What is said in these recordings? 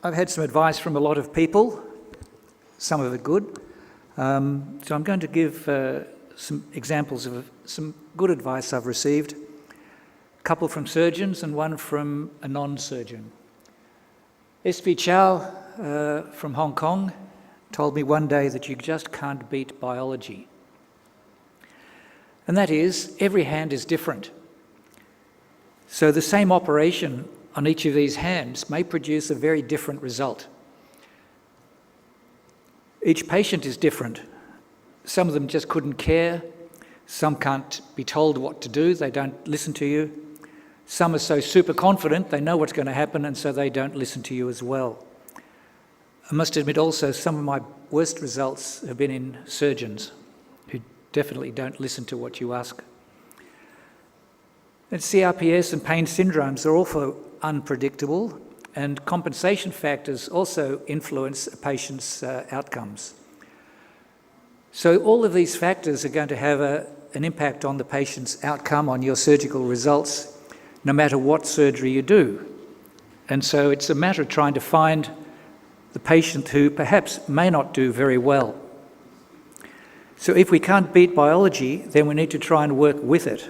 I've had some advice from a lot of people, some of it good. So I'm going to give some examples of some good advice I've received. A couple from surgeons and one from a non-surgeon. S.V. Chow from Hong Kong told me one day that you just can't beat biology. And that is, every hand is different. So the same operation on each of these hands may produce a very different result. Each patient is different. Some of them just couldn't care. Some can't be told what to do. They don't listen to you. Some are so super confident, they know what's going to happen, and so they don't listen to you as well. I must admit also, some of my worst results have been in surgeons who definitely don't listen to what you ask. And CRPS and pain syndromes are also unpredictable, and compensation factors also influence a patient's outcomes. So all of these factors are going to have an impact on the patient's outcome, on your surgical results, no matter what surgery you do. And so it's a matter of trying to find the patient who perhaps may not do very well. So if we can't beat biology, then we need to try and work with it.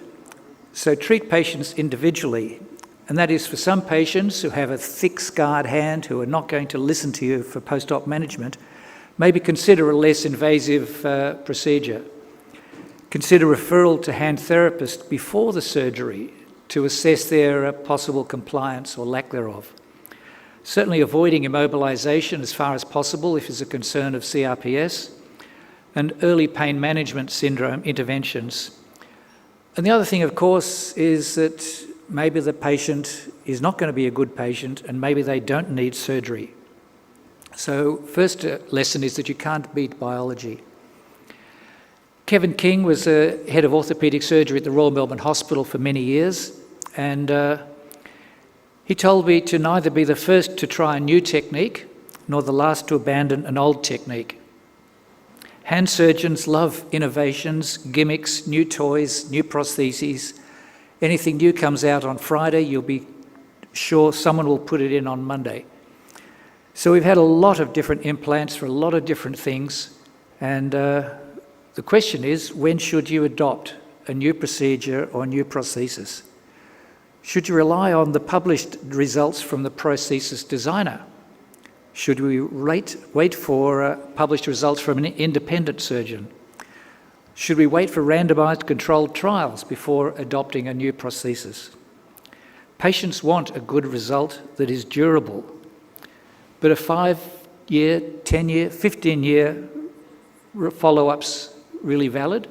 So treat patients individually. And that is for some patients who have a thick scarred hand, who are not going to listen to you for post-op management, maybe consider a less invasive procedure. Consider referral to hand therapist before the surgery to assess their possible compliance or lack thereof. Certainly avoiding immobilization as far as possible if it's a concern of CRPS, and early pain management syndrome interventions. And the other thing, of course, is that maybe the patient is not going to be a good patient and maybe they don't need surgery. So first lesson is that you can't beat biology. Kevin King was the head of orthopaedic surgery at the Royal Melbourne Hospital for many years, and he told me to neither be the first to try a new technique nor the last to abandon an old technique. Hand surgeons love innovations, gimmicks, new toys, new prostheses. Anything new comes out on Friday, you'll be sure someone will put it in on Monday. So we've had a lot of different implants for a lot of different things, and the question is, when should you adopt a new procedure or new prosthesis? Should you rely on the published results from the prosthesis designer? Should we wait for published results from an independent surgeon? Should we wait for randomized controlled trials before adopting a new prosthesis? Patients want a good result that is durable, but a 5-year, 10-year, 15-year follow-up's really valid?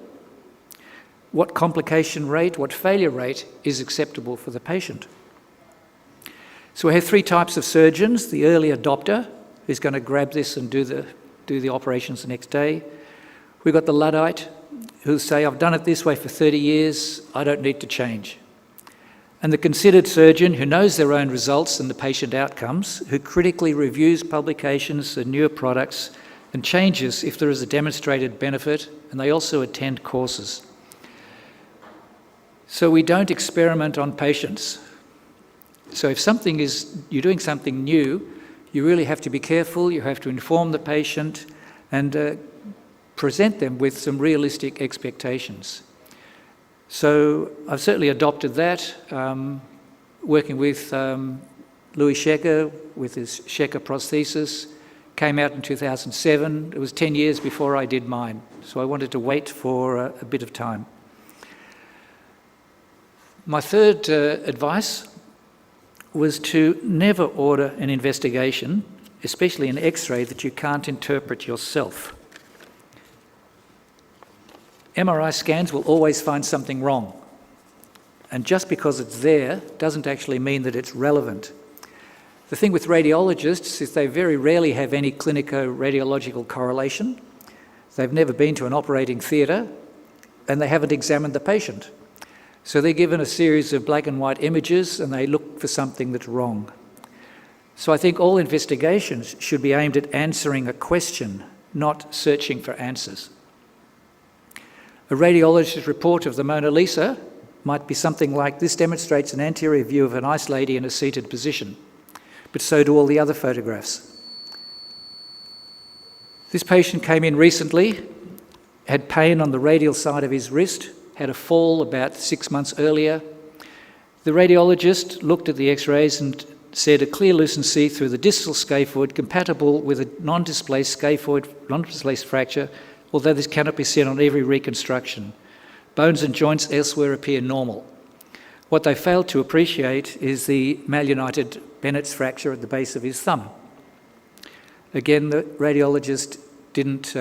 What complication rate, what failure rate is acceptable for the patient? So we have 3 types of surgeons: the early adopter, who's going to grab this and do the operations the next day. We've got the Luddite, who say, I've done it this way for 30 years, I don't need to change. And the considered surgeon, who knows their own results and the patient outcomes, who critically reviews publications and newer products and changes if there is a demonstrated benefit, and they also attend courses. So we don't experiment on patients. So if you're doing something new, you really have to be careful, you have to inform the patient and present them with some realistic expectations. So I've certainly adopted that, working with Louis Schecker with his Schecker prosthesis. Came out in 2007. It was 10 years before I did mine, so I wanted to wait for a bit of time. My third advice was to never order an investigation, especially an X-ray, that you can't interpret yourself. MRI scans will always find something wrong, and just because it's there doesn't actually mean that it's relevant. The thing with radiologists is they very rarely have any clinico-radiological correlation. They've never been to an operating theatre, and they haven't examined the patient. So they're given a series of black and white images and they look for something that's wrong. So I think all investigations should be aimed at answering a question, not searching for answers. A radiologist's report of the Mona Lisa might be something like, this demonstrates an anterior view of a nice lady in a seated position, but so do all the other photographs. This patient came in recently, had pain on the radial side of his wrist, had a fall about 6 months earlier. The radiologist looked at the x-rays and said a clear lucency through the distal scaphoid compatible with a non-displaced scaphoid, non-displaced fracture, although this cannot be seen on every reconstruction. Bones and joints elsewhere appear normal. What they failed to appreciate is the malunited Bennett's fracture at the base of his thumb. Again, the radiologist didn't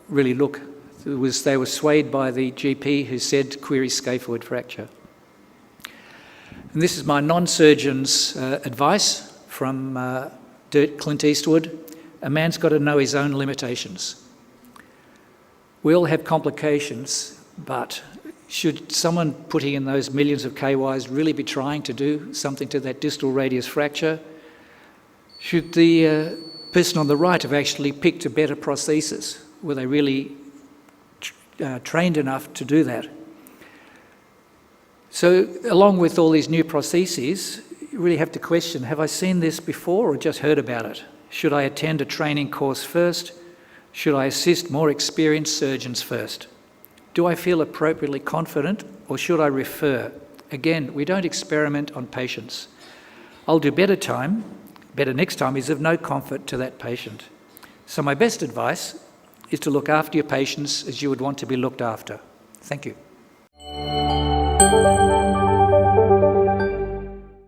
really look. They were swayed by the GP who said query scaphoid fracture. And this is my non-surgeon's advice from Clint Eastwood. A man's got to know his own limitations. We all have complications, but should someone putting in those millions of KYs really be trying to do something to that distal radius fracture? Should the person on the right have actually picked a better prosthesis? Were they really trained enough to do that? So along with all these new prostheses, you really have to question, have I seen this before or just heard about it? Should I attend a training course first? Should I assist more experienced surgeons first? Do I feel appropriately confident or should I refer? Again, we don't experiment on patients. I'll do better next time is of no comfort to that patient. So my best advice is to look after your patients as you would want to be looked after. Thank you.